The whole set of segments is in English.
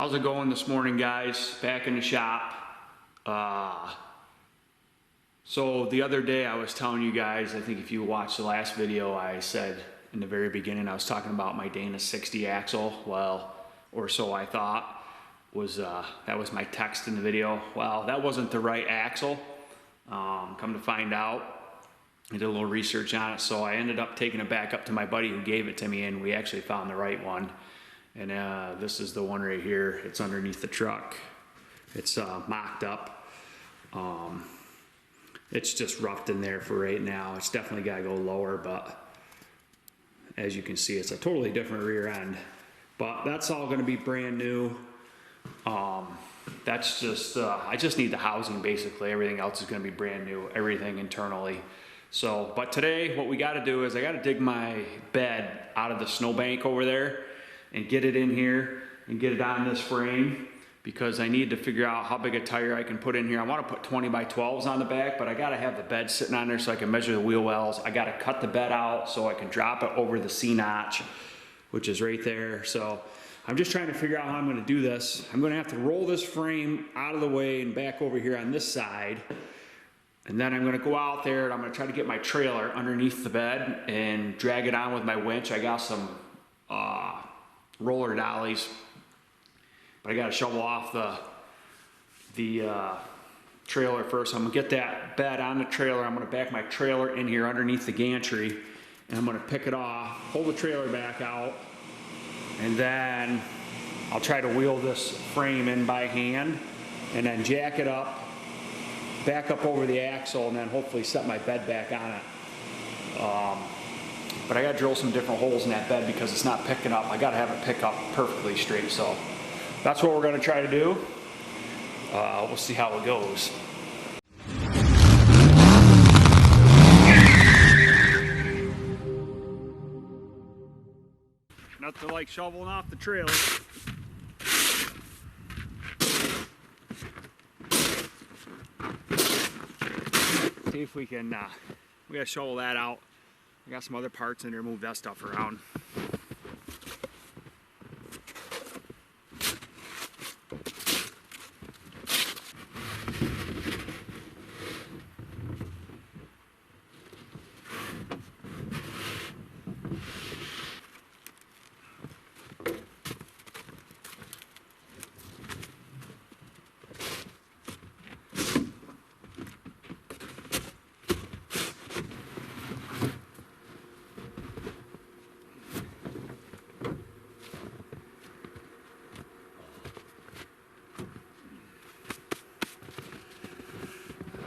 How's it going this morning, guys? Back in the shop. So the other day I was telling you guys, I think if you watched the last video, I said in the very beginning, I was talking about my Dana 60 axle. Well, or so I thought, that was my text in the video. Well, that wasn't the right axle. Come to find out, I did a little research on it, so I ended up taking it back up to my buddy who gave it to me, and we actually found the right one. And this is the one right here. It's underneath the truck. It's mocked up. It's just roughed in there for right now. It's definitely got to go lower, but as you can see, it's a totally different rear end. But that's all going to be brand new. That's just, I just need the housing basically. Everything else is going to be brand new, everything internally. So, but today what we got to do is I got to dig my bed out of the snowbank over there and get it in here and get it on this frame, because I need to figure out how big a tire I can put in here. I want to put 20 by 12s on the back, but I got to have the bed sitting on there so I can measure the wheel wells. I got to cut the bed out so I can drop it over the C-notch, which is right there. So I'm just trying to figure out how I'm going to do this. I'm going to have to roll this frame out of the way and back over here on this side. And then I'm going to go out there and I'm going to try to get my trailer underneath the bed and drag it on with my winch. I got some roller dollies, but I got to shovel off the trailer first. I'm gonna get that bed on the trailer. I'm gonna back my trailer in here underneath the gantry, and I'm gonna pick it off, pull the trailer back out, and then I'll try to wheel this frame in by hand, and then jack it up, back up over the axle, and then hopefully set my bed back on it. But I gotta drill some different holes in that bed because it's not picking up. I gotta have it pick up perfectly straight. So that's what we're gonna try to do. We'll see how it goes. Nothing like shoveling off the trailer. See if we can, we gotta shovel that out. I got some other parts in there, move that stuff around.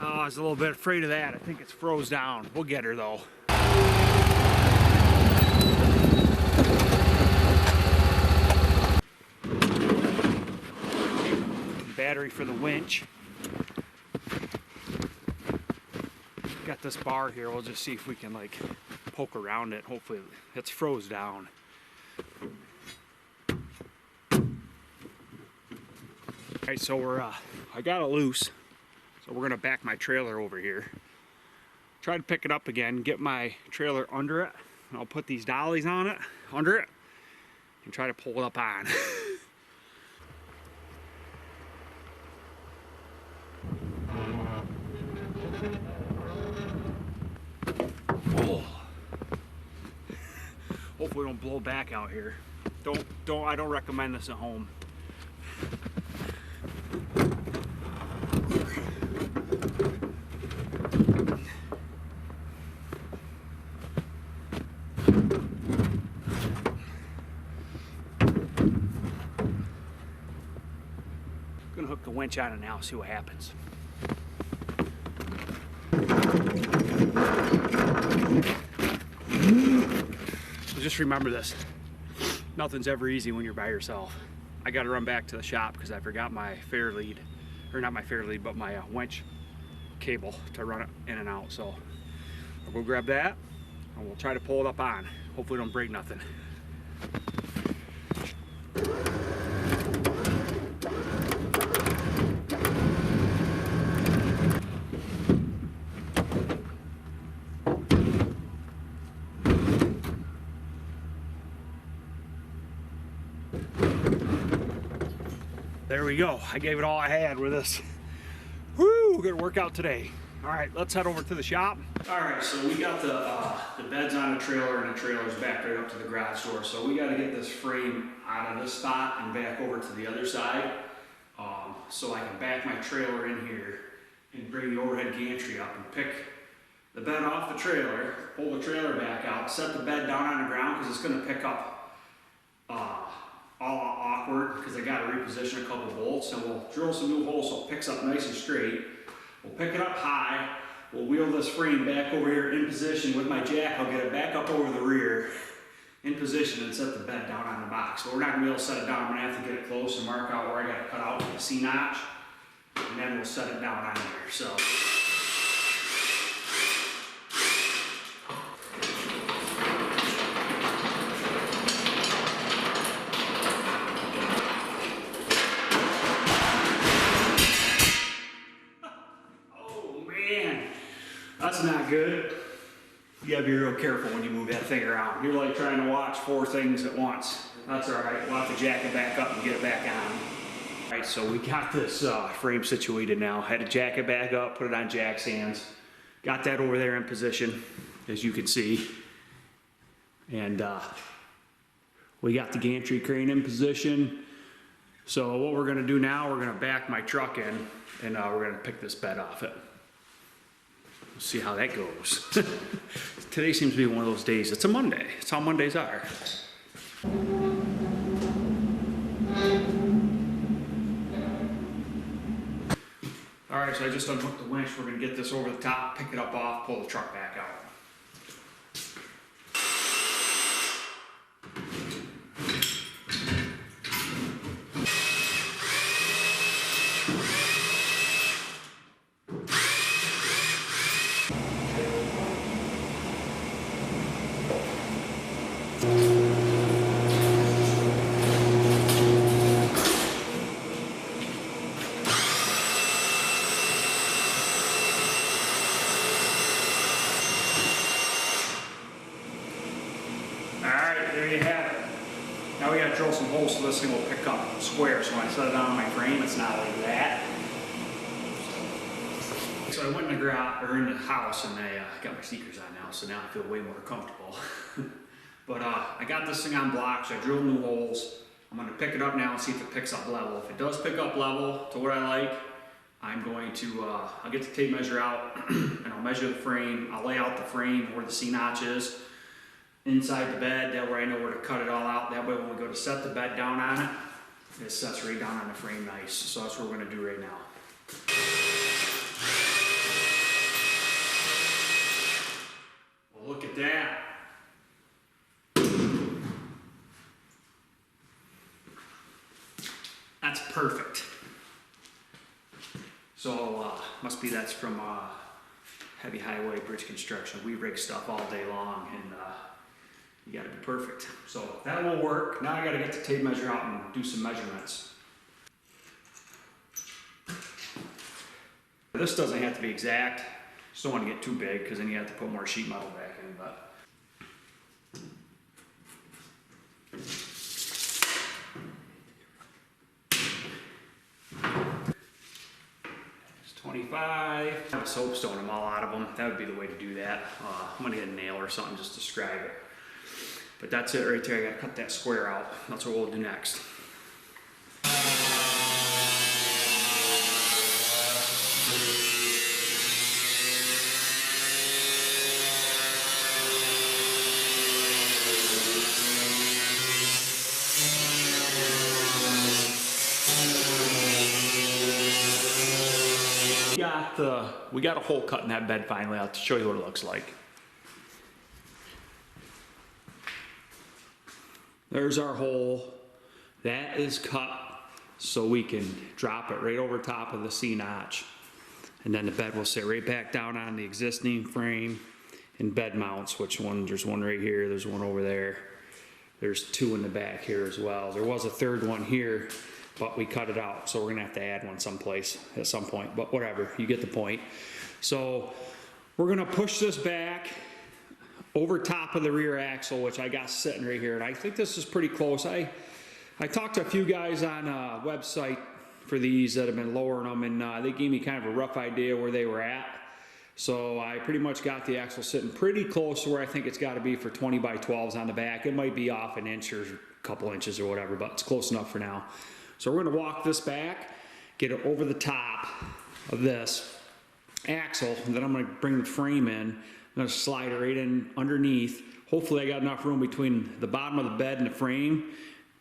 Oh, I was a little bit afraid of that. I think it's froze down. We'll get her though. Battery for the winch. Got this bar here. We'll just see if we can like poke around it. Hopefully it's froze down. Alright, so I got it loose. So we're gonna back my trailer over here. Try to pick it up again, get my trailer under it, and I'll put these dollies on it, under it, and try to pull it up on. Oh. Hopefully we don't blow back out here. I don't recommend this at home. Gonna hook the winch on it now, see what happens. So just remember this, nothing's ever easy when you're by yourself. I gotta run back to the shop because I forgot my fair lead, or not my fair lead, but my winch cable to run it in and out. So I'll go grab that and we'll try to pull it up on. Hopefully don't break nothing. There we go. I gave it all I had with this. Woo, good workout today. All right, let's head over to the shop. All right, so we got the beds on the trailer, and the trailer's back right up to the garage door. So we got to get this frame out of this spot and back over to the other side, so I can back my trailer in here and bring the overhead gantry up and pick the bed off the trailer, pull the trailer back out, set the bed down on the ground because it's going to pick up all awkward because I got to reposition a couple bolts, and we'll drill some new holes so it picks up nice and straight. We'll pick it up high, we'll wheel this frame back over here in position with my jack. I'll get it back up over the rear in position and set the bed down on the box. But we're not going to be able to set it down. I'm going to have to get it close and mark out where I got to cut out with the C-notch, and then we'll set it down on there. So. That's not good. You gotta be real careful when you move that thing around. You're like trying to watch 4 things at once. That's all right. We'll have to jack it back up and get it back on. All right, so we got this frame situated now. Had to jack it back up, put it on jack stands. Got that over there in position, as you can see. And we got the gantry crane in position. So what we're gonna do now, we're gonna back my truck in, and we're gonna pick this bed off it. See how that goes. Today seems to be one of those days. It's a Monday. It's how Mondays are. All right, so I just unhooked the winch. We're gonna get this over the top, pick it up off, pull the truck back out. There you have it. Now we gotta drill some holes so this thing will pick up square. So when I set it on my frame, it's not like that. So I went in the garage, or in the house, and I got my sneakers on now, so now I feel way more comfortable. But I got this thing on blocks. I drilled new holes. I'm gonna pick it up now and see if it picks up level. If it does pick up level to what I like, I'm going to, I'll get the tape measure out and I'll measure the frame. I'll lay out the frame where the C-notch is inside the bed. That way I know where to cut it all out. That way when we go to set the bed down on it, it sets right down on the frame nice. So that's what we're gonna do right now. Well, look at that. That's perfect. So must be that's from Heavy Highway Bridge Construction. We rig stuff all day long, and you gotta be perfect. So that will work. Now I gotta get the tape measure out and do some measurements. This doesn't have to be exact. Just don't want to get too big because then you have to put more sheet metal back in. But it's 25. I'm soapstone them all out of them. That would be the way to do that. I'm gonna get a nail or something just to describe it. But that's it right there. I gotta cut that square out. That's what we'll do next. We got a hole cut in that bed finally. I'll show you what it looks like. There's our hole. That is cut so we can drop it right over top of the C-notch. And then the bed will sit right back down on the existing frame and bed mounts, there's one right here, there's one over there. There's 2 in the back here as well. There was a 3rd one here, but we cut it out, so we're gonna have to add one someplace at some point, but whatever, you get the point. So we're gonna push this back over top of the rear axle, which I got sitting right here, and I think this is pretty close. I talked to a few guys on a website for these that have been lowering them, and they gave me kind of a rough idea where they were at. So I pretty much got the axle sitting pretty close to where I think it's got to be for 20 by 12s on the back. It might be off an inch or a couple inches or whatever, but it's close enough for now. So we're going to walk this back, get it over the top of this axle, and then I'm going to bring the frame in. I'm going to slide it right in underneath. Hopefully I got enough room between the bottom of the bed and the frame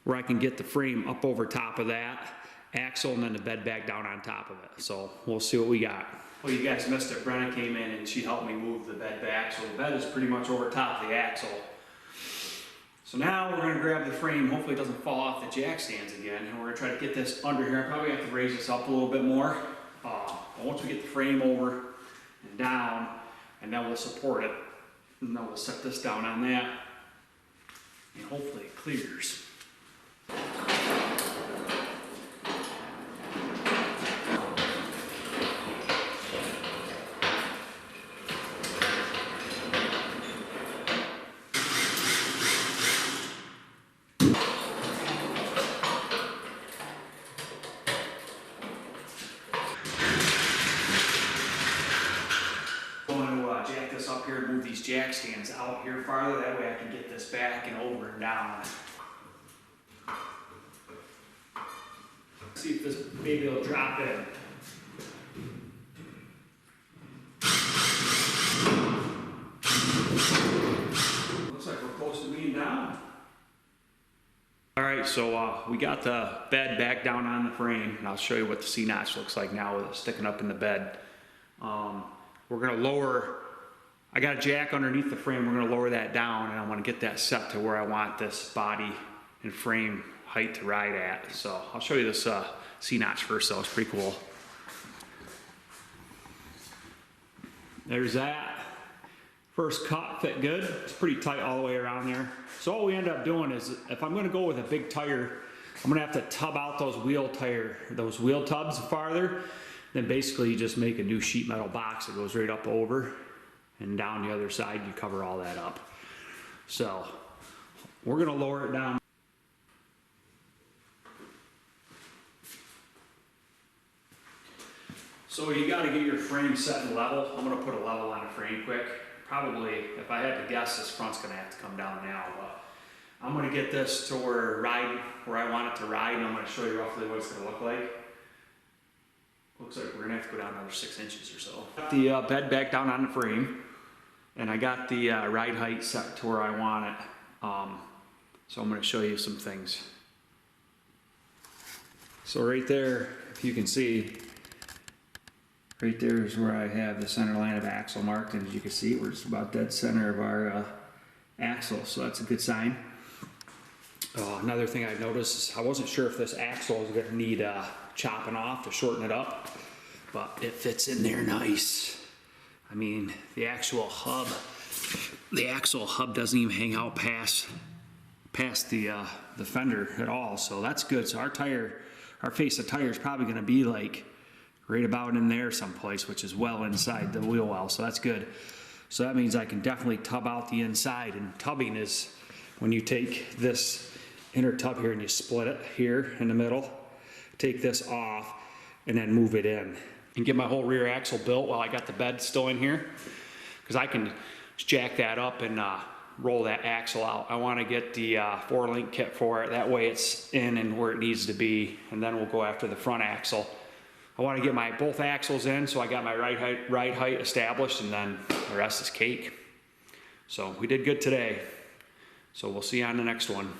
where I can get the frame up over top of that axle and then the bed back down on top of it. So we'll see what we got. Well, you guys missed it. Brenna came in and she helped me move the bed back. So the bed is pretty much over top of the axle. So now we're going to grab the frame. Hopefully it doesn't fall off the jack stands again. And we're going to try to get this under here. I probably have to raise this up a little bit more. But once we get the frame over and down, and then we'll support it. And then we'll set this down on that. And hopefully it clears. Jack this up here and move these jack stands out here farther. That way I can get this back and over and down. See if this baby will drop in. Looks like we're close to being down. All right, so we got the bed back down on the frame, and I'll show you what the C-notch looks like now with it sticking up in the bed. We're gonna lower, I got a jack underneath the frame, we're gonna lower that down, and I wanna get that set to where I want this body and frame height to ride at. So I'll show you this C-notch first though, it's pretty cool. There's that. First cut fit good, it's pretty tight all the way around there. So all we end up doing is, if I'm gonna go with a big tire, I'm gonna have to tub out those wheel tubs farther. Then basically you just make a new sheet metal box that goes right up over, and down the other side you cover all that up. So we're gonna lower it down. So you gotta get your frame set and level. I'm gonna put a level on the frame quick. Probably, if I had to guess, this front's gonna have to come down now, but I'm gonna get this to where I want it to ride, and I'm gonna show you roughly what it's gonna look like. Looks like we're gonna have to go down another 6 inches or so. Got the bed back down on the frame, and I got the ride height set to where I want it. So I'm gonna show you some things. So right there, if you can see, right there is where I have the center line of axle marked, and as you can see, we're just about dead center of our axle, so that's a good sign. Another thing I've noticed is I wasn't sure if this axle is gonna need chopping off to shorten it up, but it fits in there nice. I mean, the actual hub doesn't even hang out past the fender at all, so that's good. So our face of tire is probably gonna be like right about in there someplace, which is well inside the wheel well, so that's good. So that means I can definitely tub out the inside, and tubbing is when you take this inner tub here and you split it here in the middle, take this off, and then move it in. And get my whole rear axle built while I got the bed still in here, because I can jack that up and roll that axle out. I want to get the 4-link kit for it, that way it's in and where it needs to be, and then we'll go after the front axle. I want to get my both axles in, so I got my ride height established, and then the rest is cake. So we did good today. So we'll see you on the next one.